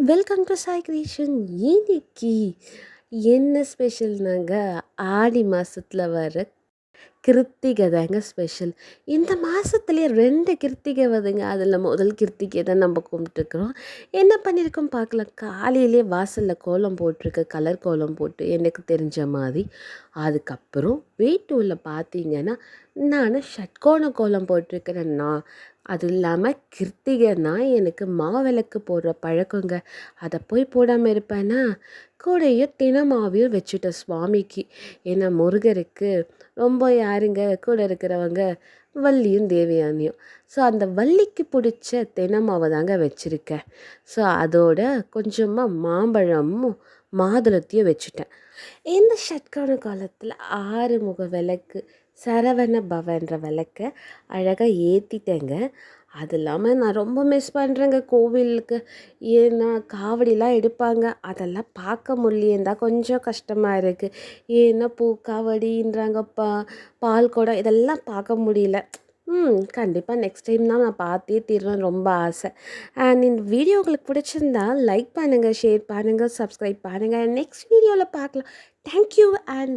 Welcome to Sai creation. இன்னைக்கு என்ன ஸ்பெஷல்னாங்க, ஆடி மாதத்தில் வர கிருத்திகை தாங்க ஸ்பெஷல். இந்த மாதத்துலேயே 2 கிருத்திகை வருதுங்க. அதில் முதல் கிருத்திகை தான் நம்ம கும்பிட்டுருக்குறோம். என்ன பண்ணியிருக்கோம் பார்க்கலாம். காலையிலே வாசலில் கோலம் போட்டிருக்கு, கலர் கோலம் போட்டு எனக்கு தெரிஞ்ச மாதிரி. அதுக்கப்புறம் வீட்டு உள்ள பார்த்தீங்கன்னா நான் ஷட்கோண கோலம் போட்டிருக்கிறேன். அது இல்லாமல் கிருத்திகைன்னா எனக்கு மாவிளக்கு போடுற பழக்கங்க. அதை போய் போடாமல் இருப்பேன்னா, கூடயே தினமாவையும் வச்சுட்டேன் சுவாமிக்கு. ஏன்னா முருகருக்கு ரொம்ப யாருங்க கூட இருக்கிறவங்க, வள்ளியும் தேவயானியும். ஸோ அந்த வள்ளிக்கு பிடிச்ச தினமாவை தாங்க வச்சுருக்கேன். ஸோ அதோட கொஞ்சமாக மாம்பழமும் மாதுளத்தையும் வச்சுட்டேன். இந்த ஷட்கோண காலத்தில் 6 முக விளக்கு, சரவண பவன்ற விளக்க அழகாக ஏற்றிட்டேங்க. அது இல்லாமல் நான் ரொம்ப மிஸ் பண்ணுறேங்க கோவிலுக்கு. ஏன்னா காவடிலாம் எடுப்பாங்க, அதெல்லாம் பார்க்க முடியலேன்னு தான் கொஞ்சம் கஷ்டமாக இருக்குது. ஏன்னா பூ காவடின்றாங்க, பால் குடம் இதெல்லாம் பார்க்க முடியல. கண்டிப்பாக நெக்ஸ்ட் டைம் தான் நான் பார்த்தே தீர்வேன், ரொம்ப ஆசை. அண்ட் இந்த வீடியோ உங்களுக்கு பிடிச்சிருந்தா லைக் பண்ணுங்கள், ஷேர் பண்ணுங்கள், சப்ஸ்கிரைப் பண்ணுங்கள். நெக்ஸ்ட் வீடியோவில் பார்க்கலாம். Thank you and